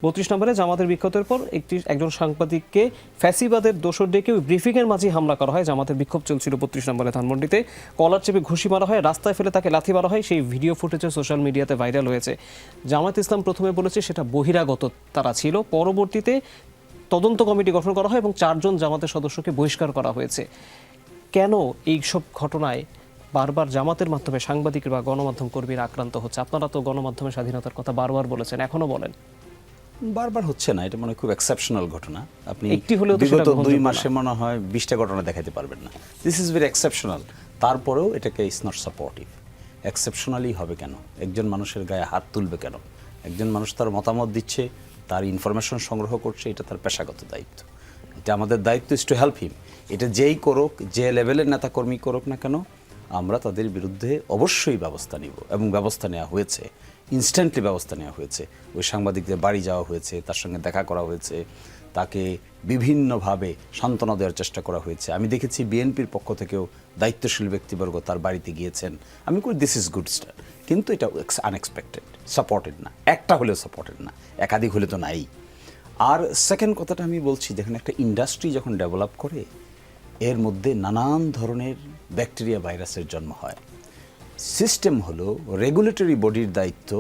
৩২ নম্বরে জামাতের বিক্ষোভের পর একজন সাংবাদিককে ফ্যাসিবাদের দোসর ডেকে ব্রিফিংয়ের মাঝে হামলা করা হয়। জামাতের বিক্ষোভ চলছিল ৩২ নম্বরে ধানমন্ডিতে। কলার চেপে ঘুষি মারা হয়, রাস্তায় ফেলে তাকে লাথি মারা হয়। সেই ভিডিও ফুটেজে সোশ্যাল মিডিয়াতে ভাইরাল হয়েছে। জামাত ইসলাম প্রথমে বলেছে সেটা বহিরাগত তারা ছিল, পরবর্তীতে তদন্ত কমিটি গঠন করা হয় এবং 4 জন জামাতের সদস্যকে বহিষ্কার করা হয়েছে। কেন এইসব ঘটনায় বারবার জামাতের মাধ্যমে সাংবাদিক বা গণমাধ্যম কর্মীরা আক্রান্ত হচ্ছে? আপনারা তো গণমাধ্যমের স্বাধীনতার কথা বারবার বলেছেন, এখনো বলেন। বারবার হচ্ছে না, এটা মনে হয় খুব এক্সেপশনাল ঘটনা। আপনি একটি হলেও বিগত 2 মাসে মনে হয় 20টা ঘটনা দেখাতে পারবেন না। This is very exceptional. তারপরেও এটাকে ইজ নট সাপোর্টিভ। এক্সেপশনালি হবে কেন? একজন মানুষের গায়ে হাত তুলবে কেন? একজন মানুষ তার মতামত দিচ্ছে, তার ইনফরমেশন সংগ্রহ করছে, এটা তার পেশাগত দায়িত্ব। এটা আমাদের দায়িত্ব ইজ টু হেল্প হিম। এটা যেই করুক, যে লেভেলের নেতাকর্মী করুক না কেন, আমরা তাদের বিরুদ্ধে অবশ্যই ব্যবস্থা নিব এবং ব্যবস্থা নেওয়া হয়েছে। ইনস্ট্যান্টলি ব্যবস্থা নেওয়া হয়েছে। ওই সাংবাদিকদের বাড়ি যাওয়া হয়েছে, তার সঙ্গে দেখা করা হয়েছে, তাকে বিভিন্নভাবে সান্ত্বনা দেওয়ার চেষ্টা করা হয়েছে। আমি দেখেছি বিএনপির পক্ষ থেকেও দায়িত্বশীল ব্যক্তিবর্গ তার বাড়িতে গিয়েছেন। আমি কই দিস ইজ গুড স্টার্ট, কিন্তু এটা আনএক্সপেক্টেড, সাপোর্টেড না। একটা হলেও সাপোর্টেড না, একাধিক হলে তো নাই। আর সেকেন্ড কথাটা আমি বলছি, দেখেন একটা ইন্ডাস্ট্রি যখন ডেভেলপ করে, এর মধ্যে নানান ধরনের ব্যাকটেরিয়া ভাইরাসের জন্ম হয়। সিস্টেম হলো রেগুলেটরি বডির দায়িত্ব,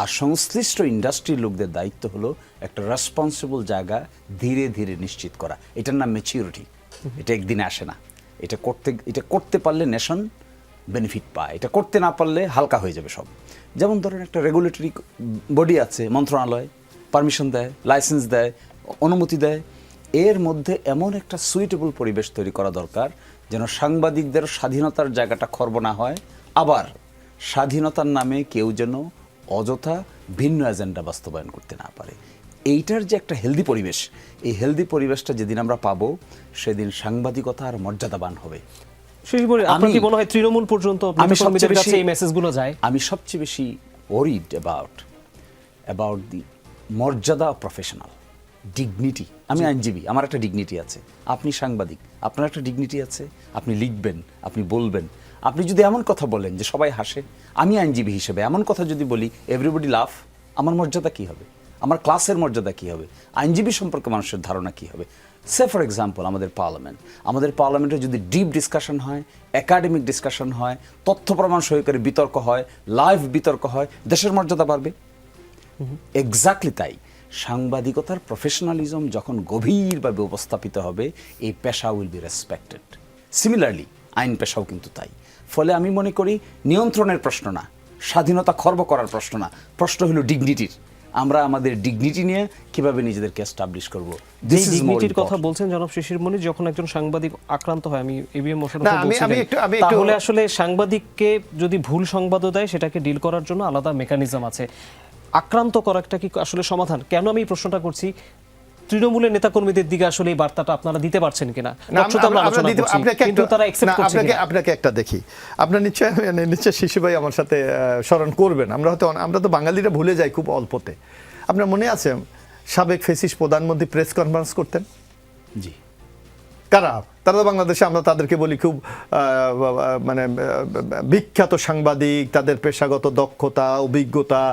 আর সংশ্লিষ্ট ইন্ডাস্ট্রির লোকদের দায়িত্ব হলো একটা রেসপন্সিবল জায়গা ধীরে ধীরে নিশ্চিত করা। এটার নাম ম্যাচিউরিটি। এটা একদিনে আসে না। এটা করতে পারলে নেশন বেনিফিট পায়, এটা করতে না পারলে হালকা হয়ে যাবে সব। যেমন ধরেন একটা রেগুলেটরি বডি আছে, মন্ত্রণালয় পারমিশন দেয়, লাইসেন্স দেয়, অনুমতি দেয়। এর মধ্যে এমন একটা সুইটেবল পরিবেশ তৈরি করা দরকার যেন সাংবাদিকদের স্বাধীনতার জায়গাটা খর্ব না হয়, আবার স্বাধীনতার নামে কেউ যেন অযথা ভিন্ন এজেন্ডা বাস্তবায়ন করতে না পারে। এইটার যে একটা হেলদি পরিবেশ, এই হেলদি পরিবেশটা যেদিন আমরা পাবো, সেদিন সাংবাদিকতা আর মর্যাদাবান হবে। আপনার কি মনে হয় তৃণমূল পর্যন্ত এই মেসেজগুলো যায়? আমি সবচেয়ে বেশি ওরিড অ্যাবাউট দি মর্যাদা প্রফেশনাল ডিগনিটি। আমি আইনজীবী, আমার একটা ডিগনিটি আছে। আপনি সাংবাদিক, আপনার একটা ডিগনিটি আছে। আপনি লিখবেন, আপনি বলবেন। আপনি যদি এমন কথা বলেন যে সবাই হাসে, আমি আইনজীবী হিসেবে এমন কথা যদি বলি এভরিবডি লাভ, আমার মর্যাদা কী হবে? আমার ক্লাসের মর্যাদা কী হবে? আইনজীবী সম্পর্কে মানুষের ধারণা কী হবে? সে ফর এক্সাম্পল আমাদের পার্লামেন্টে যদি ডিপ ডিসকাশন হয়, একাডেমিক ডিসকাশন হয়, তথ্য প্রমাণ সহকারে বিতর্ক হয়, লাইভ বিতর্ক হয়, দেশের মর্যাদা বাড়বে। এক্স্যাক্টলি তাই। সাংবাদিকতার প্রফেশনালিজম যখন গভীরভাবে উপস্থাপিত হবে, এই পেশা উইল বি রেসপেক্টেড। সিমিলারলি আইন পেশাও কিন্তু তাই। ফলে আমি মনে করি নিয়ন্ত্রণের প্রশ্ন না, স্বাধীনতা খর্ব করার প্রশ্ন না, প্রশ্ন হলো ডিগনিটির। আমরা আমাদের ডিগনিটি নিয়ে কিভাবে নিজেদেরকে এস্টাবলিশ করব। দিস ইজ ডিগনিটির কথা বলছেন জনাব শিশির মনির। যখন একজন সাংবাদিক আক্রান্ত হয়, আমি এবিএম মোশাররফ বলছিলেন, তাহলে আসলে সাংবাদিককে যদি ভুল সংবাদও দেয়, সেটাকে ডিল করার জন্য আলাদা মেকানিজম আছে। আক্রান্ত করাটা কি আসলে সমাধান? কেন আমি এই প্রশ্নটা করছি, তৃণমূলের নেতাকর্মীদের দিকে আসলে এই বার্তাটা আপনারা দিতে পারছেন কিনা? আপনাকে একটা দেখি, আপনার নিশ্চয় শিশু ভাই আমার সাথে স্মরণ করবেন। আমরা তো বাঙালিরা ভুলে যাই খুব অল্পতে। আপনার মনে আছে সাবেক ফেসিস্ট প্রধানমন্ত্রী প্রেস কনফারেন্স করতেন? জি। কারা? তারা তো বাংলাদেশে আমরা তাদেরকে বলি খুব মানে বিখ্যাত সাংবাদিক, তাদের পেশাগত দক্ষতা, অভিজ্ঞতা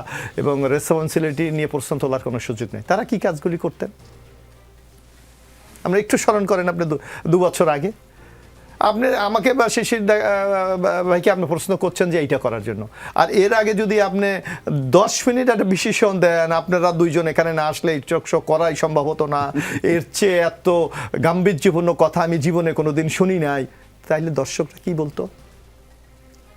এবং রেসপন্সিবিলিটি নিয়ে প্রশ্ন তোলার কোনো সুযোগ নেই। তারা কি কাজগুলি করতেন আমরা একটু স্মরণ করেন। আপনি 2 বছর আগে আপনি আমাকে বা শিশির ভাইকে আপনি প্রশ্ন করছেন যে এইটা করার জন্য, আর এর আগে যদি আপনি 10 মিনিট একটা বিশেষণ দেন, আপনারা 2 জন এখানে না আসলে এই টক শো করাই সম্ভব হতো না, এর চেয়ে এত গাম্ভীর্যপূর্ণ কথা আমি জীবনে কোনোদিন শুনি নাই, তাইলে দর্শকরা কি বলতো?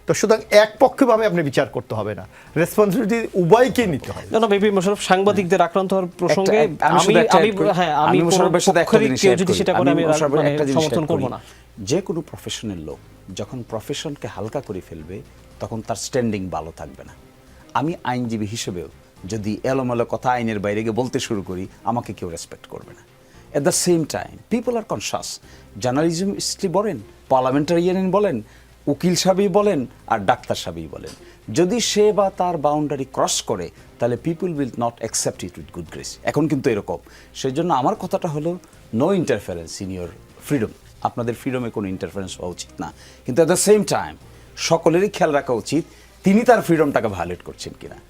তো সুতরাং একপক্ষভাবে আপনি বিচার করতে হবে না, রেসপন্সিবিলিটি উভয়কে নিতে হবে। জনাব এবিএম মোশাররফ, সাংবাদিকদের আক্রান্ত হওয়ার প্রসঙ্গে আমি সমর্থন করব না। যে কোনো প্রফেশনের লোক যখন প্রফেশনকে হালকা করে ফেলবে, তখন তার স্ট্যান্ডিং ভালো থাকবে না। আমি আইনজীবী হিসেবেও যদি এলোমেলো কথা আইনের বাইরে গিয়ে বলতে শুরু করি, আমাকে কেউ রেসপেক্ট করবে না। At the same time people are conscious. জার্নালিজমিস্টই বলেন, পার্লামেন্টারিয়ান বলেন, উকিল সাহেবই বলেন, আর ডাক্তার সাহেবই বলেন, যদি সে বা তার বাউন্ডারি ক্রস করে, তাহলে people will not accept it with good grace. এখন কিন্তু এরকম। সেই জন্য আমার কথাটা হলো no interference in your freedom. আপনাদের ফ্রিডমে কোনো ইন্টারফারেন্স হওয়া উচিত না, কিন্তু অ্যাট দ্য সেম টাইম সকলেরই খেয়াল রাখা উচিত তিনি তার ফ্রিডমটাকে ভায়োলেট করছেন কিনা।